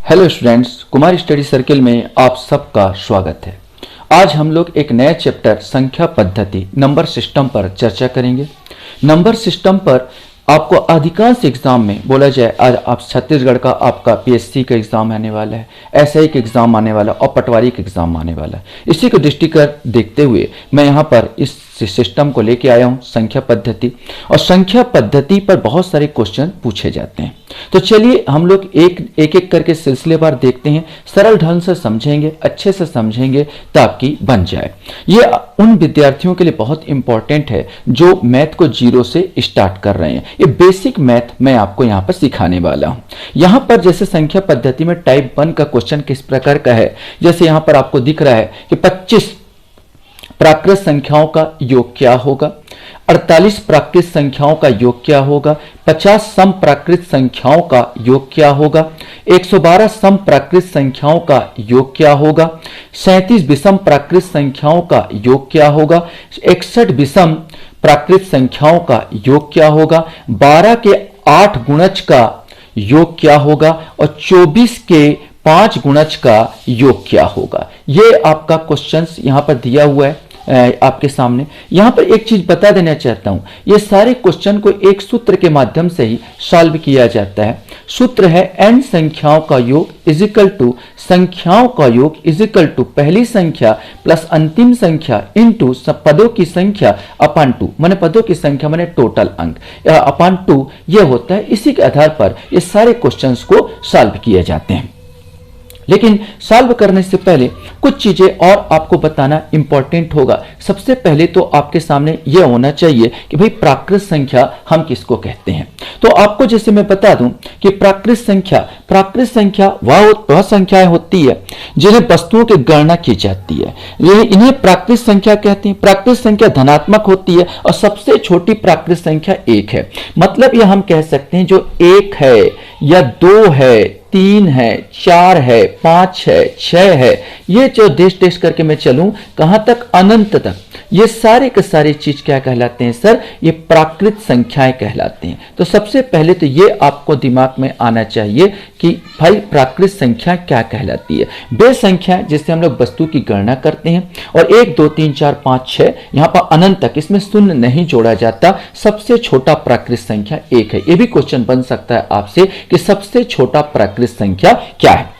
Hello students, Kumar study circle में आप सबका स्वागत है। आज हम लोग एक नया चैप्टर संख्या पद्धति नंबर सिस्टम पर चर्चा करेंगे। नंबर सिस्टम पर आपको अधिकांश एग्जाम में बोला जाए, आज आप छत्तीसगढ़ का आपका पीएससी का एग्जाम आने वाला है, एसआई का एग्जाम आने वाला है और पटवारी का एग्जाम आने वाला है। इसी को दृष्टिगत देखते हुए मैं यहाँ पर इस सिस्टम को लेके आया हूँ, संख्या पद्धति। और संख्या पद्धति पर बहुत सारे क्वेश्चन पूछे जाते हैं। तो चलिए हम लोग एक करके सिलसिलेवार देखते हैं, सरल ढंग से समझेंगे, अच्छे से समझेंगे ताकि बन जाए। ये उन विद्यार्थियों के लिए बहुत इंपॉर्टेंट है जो मैथ को जीरो से स्टार्ट कर रहे हैं। ये बेसिक मैथ मैं आपको यहाँ पर सिखाने वाला हूँ। यहाँ पर जैसे संख्या पद्धति में टाइप 1 का क्वेश्चन किस प्रकार का है, जैसे यहाँ पर आपको दिख रहा है कि 25 प्राकृत संख्याओं का योग क्या होगा, 48 प्राकृत संख्याओं का योग क्या होगा, 50 सम प्राकृत संख्याओं का योग क्या होगा, 112 सम प्राकृत संख्याओं का योग क्या होगा, 37 विषम प्राकृत संख्याओं का योग क्या होगा, 61 विषम प्राकृत संख्याओं का योग क्या होगा, 12 के 8 गुणज का योग क्या होगा और 24 के 5 गुणज का योग क्या होगा। ये आपका क्वेश्चंस यहां पर दिया हुआ है आपके सामने। यहां पर एक चीज बता देना चाहता हूं, ये सारे क्वेश्चन को एक सूत्र के माध्यम से ही सॉल्व किया जाता है। सूत्र है n संख्याओं का योग इज इक्वल टू संख्याओं का योग इज इक्वल टू पहली संख्या प्लस अंतिम संख्या इनटू पदों की संख्या अपान 2, माने पदों की संख्या माने टोटल अंक अपान 2। ये होता है, इसी के आधार पर ये सारे क्वेश्चंस को सॉल्व किए जाते हैं। लेकिन सॉल्व करने से पहले कुछ चीजें और आपको बताना इंपॉर्टेंट होगा। सबसे पहले तो आपके सामने यह होना चाहिए कि भाई प्राकृत संख्या हम किसको कहते हैं। तो आपको जैसे मैं बता दूं कि प्राकृत संख्या वह संख्याएं होती है जिन्हें वस्तुओं की गणना की जाती है, इन्हें प्राकृत संख्या कहते हैं। प्राकृत संख्या धनात्मक होती है और सबसे छोटी प्राकृत संख्या 1 है। मतलब यह हम कह सकते हैं जो 1 है या 2 है, 3 है, 4 है, 5 है, 6 है, ये जो देश करके मैं चलूं कहां तक, अनंत तक, ये सारे के सारे चीज क्या कहलाते हैं सर, ये प्राकृत संख्याएं कहलाते हैं। तो सबसे पहले तो ये आपको दिमाग में आना चाहिए कि भाई प्राकृत संख्या क्या कहलाती है। वे संख्या जिससे हम लोग वस्तु की गणना करते हैं, और 1 2 3 4 5 6 यहां पर अनंत तक, इसमें शून्य नहीं जोड़ा जाता। सबसे छोटा प्राकृत संख्या 1 है। यह भी क्वेश्चन बन सकता है आपसे कि सबसे छोटा प्राकृत संख्या क्या है।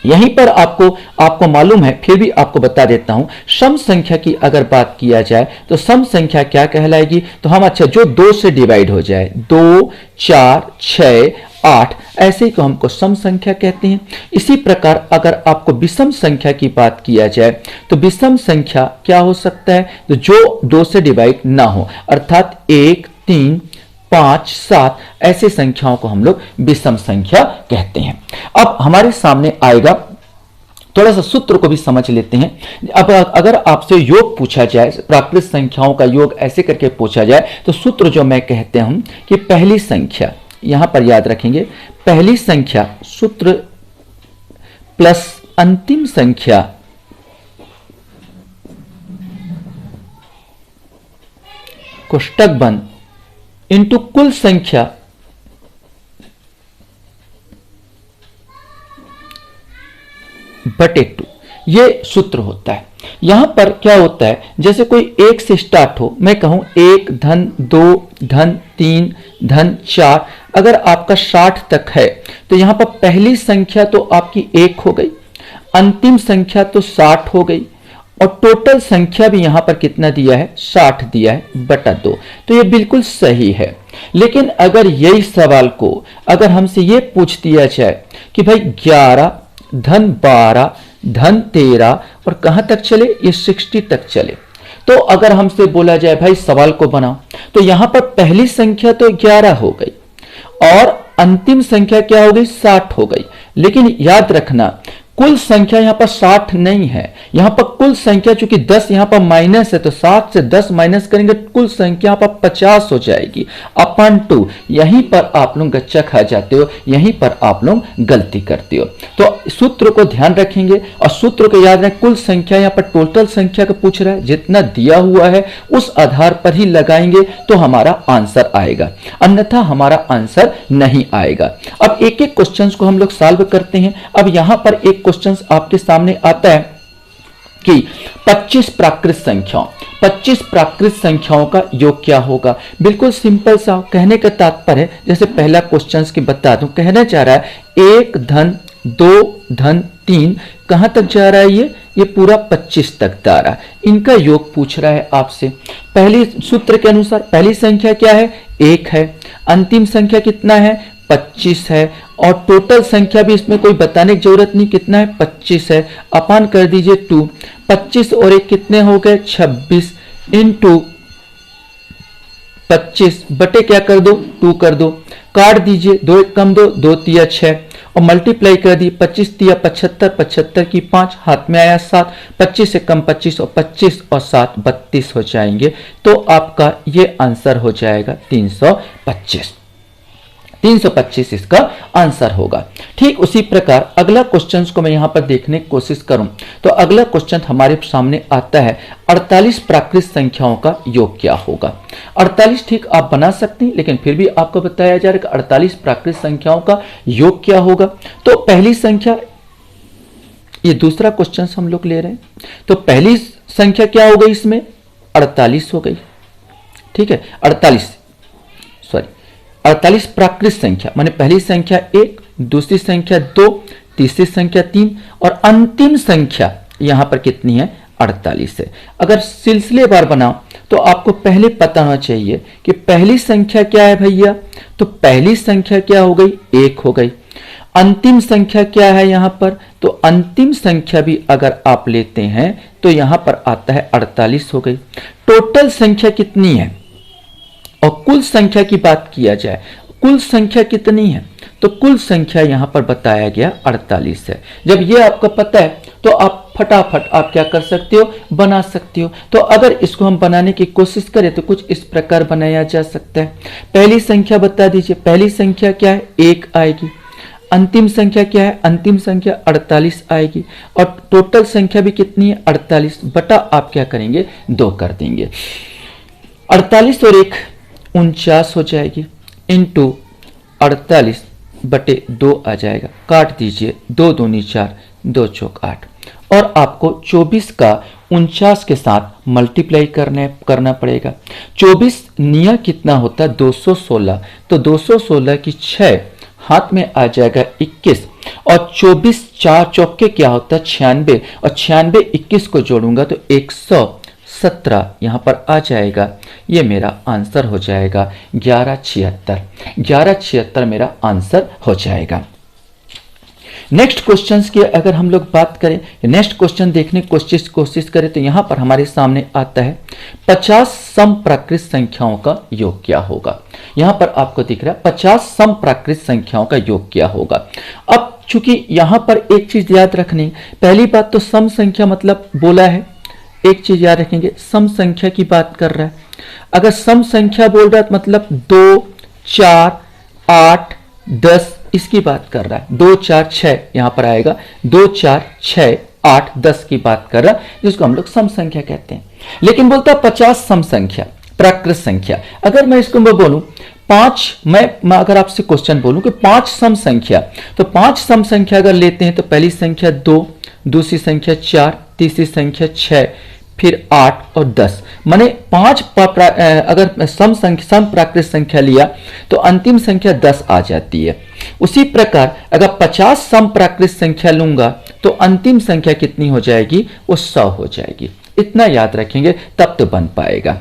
यहीं पर आपको मालूम है, फिर भी आपको बता देता हूं। सम संख्या की अगर बात किया जाए तो सम संख्या क्या कहलाएगी, तो हम जो 2 से डिवाइड हो जाए, 2 4 6 8, ऐसे को हमको सम संख्या कहते हैं। इसी प्रकार अगर आपको विषम संख्या की बात किया जाए तो विषम संख्या क्या हो सकता है, तो जो 2 से डिवाइड ना हो, अर्थात 1 3 5 7 ऐसे संख्याओं को हम लोग विषम संख्या कहते हैं। अब हमारे सामने आएगा, थोड़ा सा सूत्र को भी समझ लेते हैं। अब अगर आपसे योग पूछा जाए, प्राकृत संख्याओं का योग ऐसे करके पूछा जाए, तो सूत्र जो मैं कहते हैं कि पहली संख्या, यहां पर याद रखेंगे, पहली संख्या सूत्र प्लस अंतिम संख्या कोष्टक बंद इंटू कुल संख्या बटे 2, ये सूत्र होता है। यहां पर क्या होता है, जैसे कोई 1 से स्टार्ट हो, मैं कहूं 1 धन 2 धन 3 धन 4, अगर आपका 60 तक है तो यहां पर पहली संख्या तो आपकी 1 हो गई, अंतिम संख्या तो 60 हो गई, और टोटल संख्या भी यहां पर कितना दिया है, 60 दिया है बटा 2। तो ये बिल्कुल सही है। लेकिन अगर यही सवाल को अगर हमसे ये पूछ दिया जाए कि भाई 11 धन 12 धन 13 और कहां तक चले, ये 60 तक चले, तो अगर हमसे बोला जाए भाई सवाल को बनाओ, तो यहां पर पहली संख्या तो 11 हो गई और अंतिम संख्या क्या हो गई, 60 हो गई। लेकिन याद रखना कुल संख्या यहां पर 60 नहीं है, यहां पर कुल संख्या चूंकि 10 यहां पर माइनस है तो 60 से 10 माइनस करेंगे कुल संख्या पर 50 हो जाएगी अपन 2। यहीं पर आप लोग गच्चा खा जाते हो, यहीं पर आप लोग गलती करते हो। तो सूत्र को ध्यान रखेंगे और सूत्र को याद रखें। कुल संख्या यहां पर टोटल संख्या का पूछ रहा है, जितना दिया हुआ है उस आधार पर ही लगाएंगे तो हमारा आंसर आएगा, अन्यथा हमारा आंसर नहीं आएगा। अब एक एक क्वेश्चन को हम लोग सॉल्व करते हैं। अब यहां पर एक क्वेश्चन आपके सामने आता है कि 25 प्राकृत संख्याओं 25 प्राकृत संख्याओं का योग क्या होगा। बिल्कुल सिंपल सा कहने का तात्पर्य है, जैसे पहला क्वेश्चन की बता दूं, कहना चाह रहा है 1 धन 2 धन 3 कहां तक जा रहा है, ये पूरा 25 तक जा रहा है। इनका योग पूछ रहा है आपसे। पहली सूत्र के अनुसार पहली संख्या क्या है, 1 है, अंतिम संख्या कितना है, 25 है, और टोटल संख्या भी इसमें कोई बताने की जरूरत नहीं, कितना है, 25 है। अपान कर दीजिए 2, 25 और 1 कितने हो गए, 26 इंटू 25 बटे क्या कर दो, 2 कर दो, काट दीजिए, 2 1 कम 2, 2 3 6 और मल्टीप्लाई कर दी, 25 3 75, 75 की 5 हाथ में आया 7, 25 से कम 25 और 25 और 7 32 हो जाएंगे। तो आपका ये आंसर हो जाएगा 325। 325 इसका आंसर होगा। ठीक उसी प्रकार अगला क्वेश्चन को मैं यहां पर देखने की कोशिश करूं तो अगला क्वेश्चन हमारे सामने आता है 48 प्राकृत संख्याओं का योग क्या होगा। 48 ठीक आप बना सकते हैं, लेकिन फिर भी आपको बताया जा रहा है कि 48 प्राकृत संख्याओं का योग क्या होगा। तो पहली संख्या, ये दूसरा क्वेश्चन हम लोग ले रहे हैं, तो पहली संख्या क्या हो गई इसमें, 48 हो गई। ठीक है, 48 प्राकृत संख्या माने पहली संख्या 1, दूसरी संख्या 2, तीसरी संख्या 3 और अंतिम संख्या यहां पर कितनी है, 48 है। अगर सिलसिलेवार बनाओ तो आपको पहले पता होना चाहिए कि पहली संख्या क्या है भैया, तो पहली संख्या क्या हो गई, 1 हो गई। अंतिम संख्या क्या है यहां पर, तो अंतिम संख्या भी अगर आप लेते हैं तो यहां पर आता है 48 हो गई। टोटल संख्या कितनी है, और कुल संख्या की बात किया जाए, कुल संख्या कितनी है, तो कुल संख्या यहां पर बताया गया 48 है। जब ये आपको पता है तो आप फटाफट आप क्या कर सकते हो, बना सकते हो। तो अगर इसको हम बनाने की कोशिश करें तो कुछ इस प्रकार बनाया जा सकता है। पहली संख्या बता दीजिए, पहली संख्या क्या है, 1 आएगी। अंतिम संख्या क्या है, अंतिम संख्या 48 आएगी। और टोटल संख्या भी कितनी है, 48 बटा आप क्या करेंगे, 2 कर देंगे। 48 और 1 49 हो जाएगी, इंटू 48 बटे 2 आ जाएगा, काट दीजिए, 2 दूनी 4, 2 चौक 8 और आपको 24 का 49 के साथ मल्टीप्लाई करना पड़ेगा। 24 निया कितना होता है, 216, तो 216 की 6 हाथ में आ जाएगा 21 और 24 4 चौके क्या होता है, 96 और 96 21 को जोड़ूंगा तो 117 यहां पर आ जाएगा। ये मेरा आंसर हो जाएगा 1176 मेरा आंसर हो जाएगा। नेक्स्ट क्वेश्चंस की अगर हम लोग बात करें, नेक्स्ट क्वेश्चन देखने की कोशिश करें तो यहां पर हमारे सामने आता है 50 सम प्राकृत संख्याओं का योग क्या होगा। यहां पर आपको दिख रहा है 50 सम प्राकृत संख्याओं का योग क्या होगा। अब चूंकि यहां पर एक चीज याद रखनी, पहली बात तो सम संख्या मतलब बोला है, एक चीज याद रखेंगे, सम संख्या की बात कर रहा है। अगर सम संख्या बोल रहा है मतलब 2 4 8 10 इसकी बात कर रहा है। 2 4 6 यहां पर आएगा, 2 4 6 8 10 की बात कर रहा है, जिसको हम लोग सम संख्या कहते हैं। लेकिन बोलता है 50 सम संख्या प्राकृत संख्या। अगर मैं इसको मैं बोलूं 5, मैं अगर आपसे क्वेश्चन बोलूं कि 5 सम संख्या, तो 5 सम संख्या अगर लेते हैं तो पहली संख्या 2, दूसरी संख्या 4, तीसरी संख्या 6, फिर 8 और 10, माने 5 अगर सम प्राकृत संख्या लिया तो अंतिम संख्या 10 आ जाती है। उसी प्रकार अगर 50 सम प्राकृत संख्या लूंगा तो अंतिम संख्या कितनी हो जाएगी, वो 100 हो जाएगी। इतना याद रखेंगे तब तो बन पाएगा।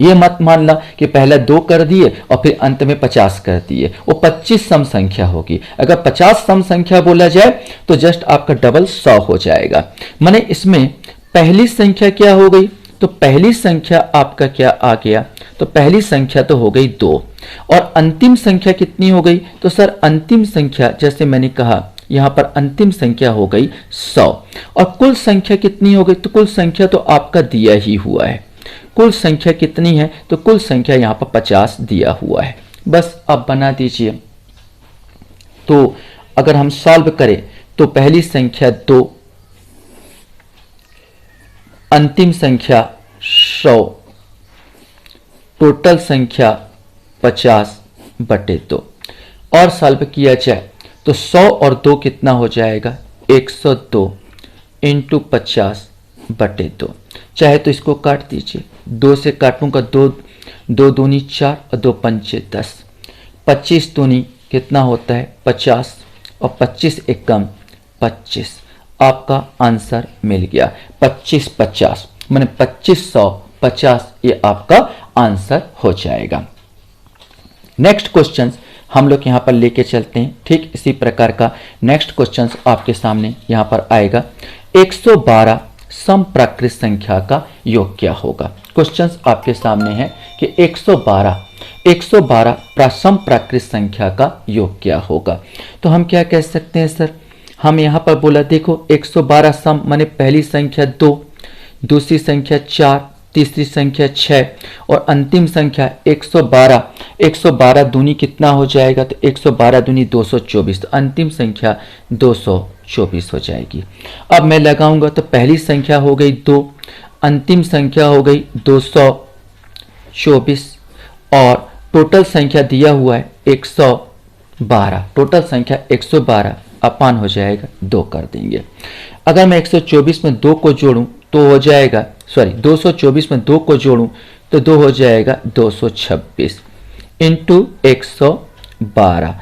ये मत मानना कि पहले 2 कर दिए और फिर अंत में 50 कर दिए, वो 25 सम संख्या होगी। अगर 50 सम संख्या बोला जाए तो जस्ट आपका डबल 100 हो जाएगा। माने इसमें पहली संख्या क्या हो गई, तो पहली संख्या आपका क्या आ गया, तो पहली संख्या तो हो गई 2 और अंतिम संख्या कितनी हो गई, तो सर अंतिम संख्या जैसे मैंने कहा यहाँ पर अंतिम संख्या हो गई 100। और कुल संख्या कितनी हो गई, तो कुल संख्या तो आपका दिया ही हुआ है। कुल संख्या कितनी है, तो कुल संख्या यहाँ पर 50 दिया हुआ है। बस अब बना दीजिए। तो अगर हम सॉल्व करें तो पहली संख्या 2, अंतिम संख्या 100, टोटल संख्या 50/2। और सॉल्व किया जाए तो 100 और 2 कितना हो जाएगा, 102 इंटू 50/2। चाहे तो इसको काट दीजिए, 2 से काटूंगा 2 दूनी 4 और 2 पंचे 10, 25 दूनी कितना होता है 50 और 25 एकम 25। आपका आंसर मिल गया 25/50, माने 2550, ये आपका आंसर हो जाएगा। नेक्स्ट क्वेश्चन हम लोग यहां पर लेके चलते हैं। ठीक इसी प्रकार का नेक्स्ट क्वेश्चन आपके सामने यहां पर आएगा। 112 समप्राकृत संख्या का योग क्या होगा। क्वेश्चन आपके सामने है कि 112 समप्राकृत संख्या का योग क्या होगा। तो हम क्या कह सकते हैं सर, हम यहां पर बोला देखो 112 सम माने पहली संख्या 2, दूसरी संख्या 4, तीसरी संख्या 6 और अंतिम संख्या 112। 112 दूनी कितना हो जाएगा, तो 112 दूनी 224, तो अंतिम संख्या 224 हो जाएगी। अब मैं लगाऊंगा तो पहली संख्या हो गई 2, अंतिम संख्या हो गई 224 और टोटल संख्या दिया हुआ है 112। टोटल संख्या 112 अपान हो जाएगा 2 कर देंगे। अगर मैं 124 में 2 को जोड़ूं तो हो जाएगा, 224 में 2 को जोड़ूं तो 2 हो जाएगा 226 इंटू 112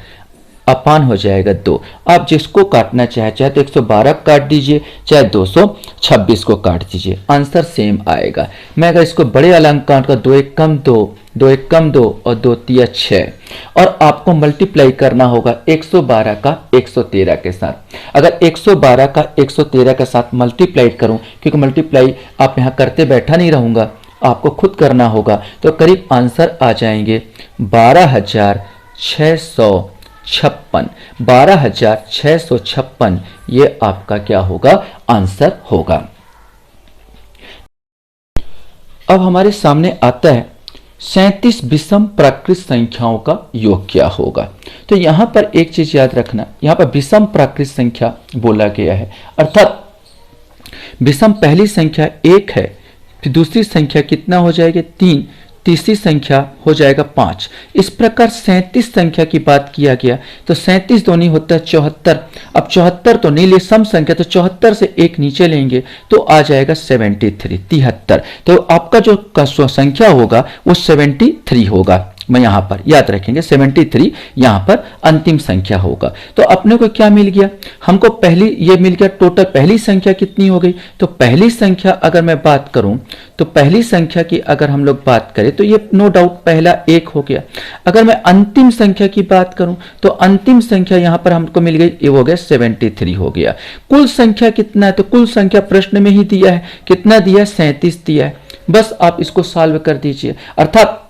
अपान हो जाएगा 2। आप जिसको काटना चाहे तो 112 काट दीजिए, चाहे 226 को काट दीजिए, आंसर सेम आएगा। मैं अगर इसको बड़े अलंक काट कर 2 1 कम 2, 2 1 कम 2 और 2 3 6, और आपको मल्टीप्लाई करना होगा 112 का 113 के साथ। अगर 112 का 113 के साथ मल्टीप्लाई करूं, क्योंकि मल्टीप्लाई आप यहाँ करते बैठा नहीं रहूंगा, आपको खुद करना होगा, तो करीब आंसर आ जाएंगे 12,656। 12,656 ये आपका क्या होगा, आंसर होगा। अब हमारे सामने आता है 37 विषम प्राकृत संख्याओं का योग क्या होगा। तो यहां पर एक चीज याद रखना, यहां पर विषम प्राकृत संख्या बोला गया है, अर्थात विषम पहली संख्या 1 है, फिर दूसरी संख्या कितना हो जाएगा 3, तीसरी संख्या हो जाएगा 5। इस प्रकार 37 संख्या की बात किया गया तो 37 दोनों होता है 74। अब 74 तो नहीं ले सम संख्या, तो 74 से एक नीचे लेंगे तो आ जाएगा 73। तो आपका जो संख्या होगा वो 73 होगा। मैं यहां पर याद रखेंगे 73 यहां पर अंतिम संख्या होगा। तो अपने को क्या मिल गया, हमको पहली ये मिल गया टोटल पहली संख्या कितनी हो गई। तो पहली संख्या अगर मैं बात करूं तो पहली संख्या की अगर हम लोग बात करें तो ये नो डाउट पहला 1 हो गया। अगर मैं अंतिम संख्या की बात करूं तो अंतिम संख्या यहां पर हमको मिल गई, ये हो गया 73 हो गया। कुल संख्या कितना है, तो कुल संख्या प्रश्न में ही दिया है, कितना दिया है 37 दिया है। बस आप इसको सॉल्व कर दीजिए। अर्थात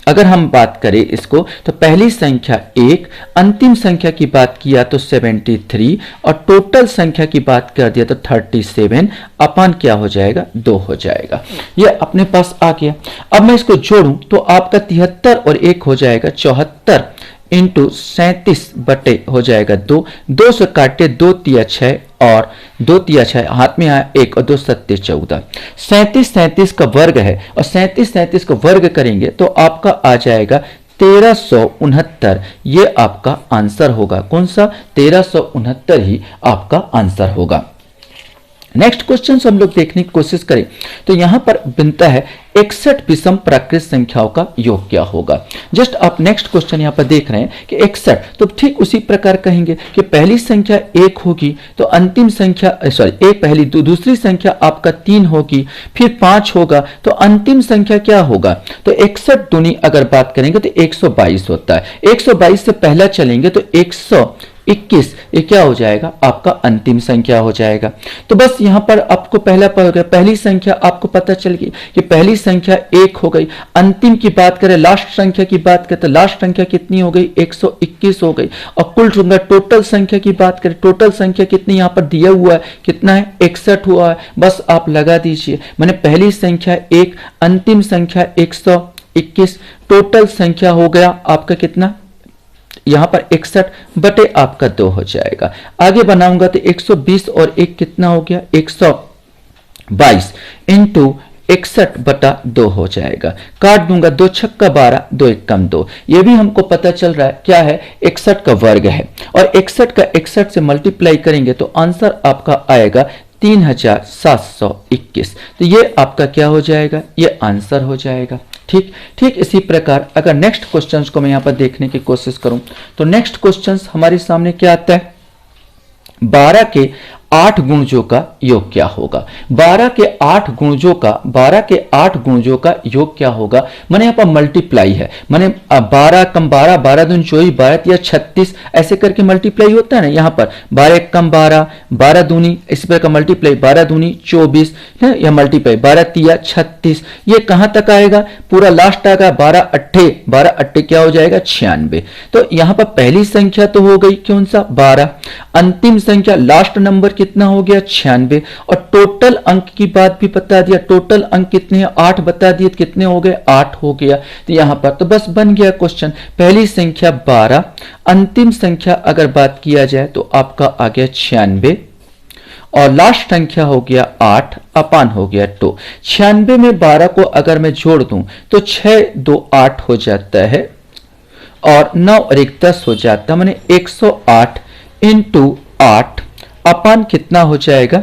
अगर हम बात करें इसको तो पहली संख्या 1, अंतिम संख्या की बात किया तो 73 और टोटल संख्या की बात कर दिया तो 37 अपान क्या हो जाएगा 2 हो जाएगा। ये अपने पास आ गया। अब मैं इसको जोड़ूं तो आपका 73 और 1 हो जाएगा 74 इंटू 37 बटे हो जाएगा 2, 2 से काटे 2 तिया 6 और 2 तिया 6 हाथ में आया 1 और 2 सत्ते 14। 37 का वर्ग है और 37 का वर्ग करेंगे तो आपका आ जाएगा 1369। ये आपका आंसर होगा। कौन सा, 1369 ही आपका आंसर होगा। नेक्स्ट क्वेश्चन हम लोग देखने की कोशिश करें तो यहां पर बनता है 61 विषम प्राकृत संख्याओं का योग क्या होगा। जस्ट आप नेक्स्ट क्वेश्चन यहां पर देख रहे हैं कि 61, तो ठीक उसी प्रकार कहेंगे कि पहली संख्या 1 होगी तो अंतिम संख्या एक पहली दूसरी संख्या आपका 3 होगी, फिर 5 होगा तो अंतिम संख्या क्या होगा। तो 61 दूनी अगर बात करेंगे तो 122 होता है। 122 से पहला चलेंगे तो 100 21 ये क्या हो जाएगा, आपका अंतिम संख्या हो जाएगा। तो बस यहाँ पर आपको पहली संख्या आपको पता चल गई कि पहली संख्या 1 हो गई। अंतिम की बात करें, लास्ट संख्या की बात करें तो लास्ट संख्या कितनी हो गई, 121 हो गई। और कुल टोटल संख्या की बात करें, टोटल संख्या कितनी यहाँ पर दिया हुआ है, कितना है, 61 हुआ है। बस आप लगा दीजिए, मैंने पहली संख्या 1, अंतिम संख्या 121, टोटल संख्या हो गया आपका कितना, यहां पर 61 बटे आपका 2 हो जाएगा। आगे बनाऊंगा तो 120 और 1 कितना हो गया, 122 इंटू 61 बटा 2 हो जाएगा। काट दूंगा, 2 छक्का 12, 2 एकम 2। ये भी हमको पता चल रहा है क्या है, 61 का वर्ग है। और 61 का 61 से मल्टीप्लाई करेंगे तो आंसर आपका आएगा 3721। तो ये आपका क्या हो जाएगा, ये आंसर हो जाएगा। ठीक इसी प्रकार अगर नेक्स्ट क्वेश्चंस को मैं यहां पर देखने की कोशिश करूं तो नेक्स्ट क्वेश्चंस हमारे सामने क्या आता है, 12 के 8 गुणजों का योग क्या होगा। 12 के 8 गुणजों का योग क्या होगा, मैंने यहाँ पर मल्टीप्लाई है, मैंने 12 कम 12, 12 दूनी 24, 12 या 36 ऐसे करके मल्टीप्लाई होता है ना। यहाँ पर 12 कम 12, 12 दूनी, इसी प्रकार मल्टीप्लाई 12 दूनी 24 है, या मल्टीप्लाई 12 तिया 36। ये कहां तक आएगा, पूरा लास्ट आएगा 12 अट्ठे क्या हो जाएगा, 96। तो यहाँ पर पहली संख्या तो हो गई कौन सा, 12, अंतिम संख्या लास्ट नंबर कितना हो गया, 96। और टोटल अंक की बात भी बता दिया, टोटल अंक कितने हैं, 8 बता दिए, कितने हो गए, 8 हो गया। तो यहां पर तो बस बन गया क्वेश्चन, पहली संख्या 12, अंतिम संख्या अगर बात किया जाए तो आपका आ गया 96 और लास्ट संख्या हो गया 8 अपान हो गया 2। 96 में 12 को अगर मैं जोड़ दूं तो 6 2 8 हो जाता है और 9 और 1 10 हो जाता है, मैंने 108 इंटू 8 अपान कितना हो जाएगा,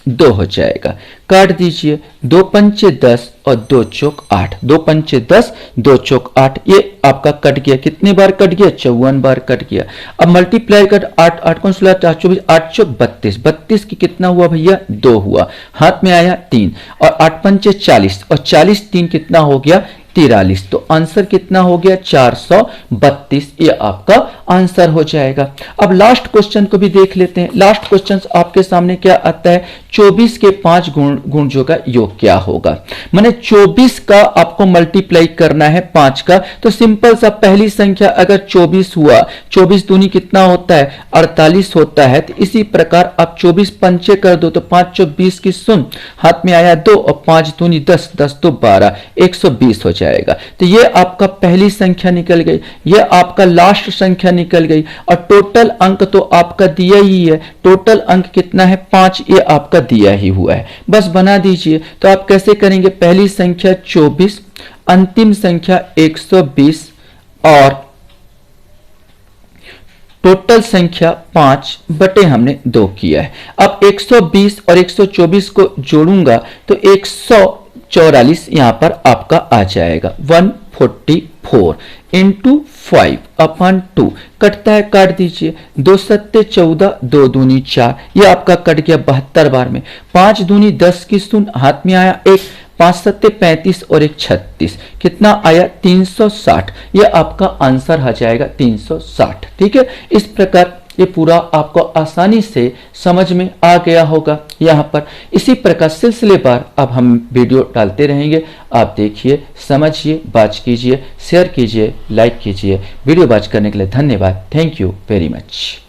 2 हो जाएगा। काट दीजिए, 2 पंचे 10 और 2 चौक 8, 2 पंचे 10, 2 चौक 8, ये आपका कट गया। कितने बार कट गया, 54 बार कट गया। अब मल्टीप्लाई कर, 8 8 को 16 4 24, 8 चौक 32, 32 की कितना हुआ भैया, 2 हुआ, हाथ में आया 3 और 8 पंचे 40 और 40 3 कितना हो गया, 43। तो आंसर कितना हो गया, 432। ये आपका आंसर हो जाएगा। अब लास्ट क्वेश्चन को भी देख लेते हैं। लास्ट क्वेश्चन आपके सामने क्या आता है, 24 के 5 गुणजों का योग क्या होगा। मैंने 24 का आपको मल्टीप्लाई करना है 5 का, तो सिंपल सा पहली संख्या अगर 24 हुआ, 24 दूनी कितना होता है, 48 होता है। तो इसी प्रकार आप 24 पंचे कर दो तो 5 चौक 20 की सुन, हाथ में आया 2 और 5 दूनी 10, 10 2 12, 120 हो जाएगा। तो ये आपका पहली संख्या निकल गई, ये आपका लास्ट संख्या निकल गई। और टोटल अंक तो आपका दिया ही है, टोटल अंक कितना है, 5, ये आपका दिया ही हुआ है। बस बना दीजिए। तो आप कैसे करेंगे, पहली संख्या 24, अंतिम संख्या 120 और टोटल संख्या 5 बटे हमने 2 किया है। अब 120 और 124 को जोड़ूंगा तो 144 यहां पर आपका आ जाएगा, 144 इंटू 5 अपान 2 कटता है, काट दीजिए, 2 सत्ते 14, 2 दूनी 4, ये आपका कट गया 72 बार में। 5 दूनी 10 की सुन, हाथ में आया 1, 5 सत्ते 35 और 1 36, कितना आया, 360। ये आपका आंसर आ जाएगा 360। ठीक है, इस प्रकार ये पूरा आपको आसानी से समझ में आ गया होगा यहाँ पर। इसी प्रकार सिलसिलेवार अब हम वीडियो डालते रहेंगे, आप देखिए, समझिए, वॉच कीजिए, शेयर कीजिए, लाइक कीजिए। वीडियो वॉच करने के लिए धन्यवाद। Thank you very much.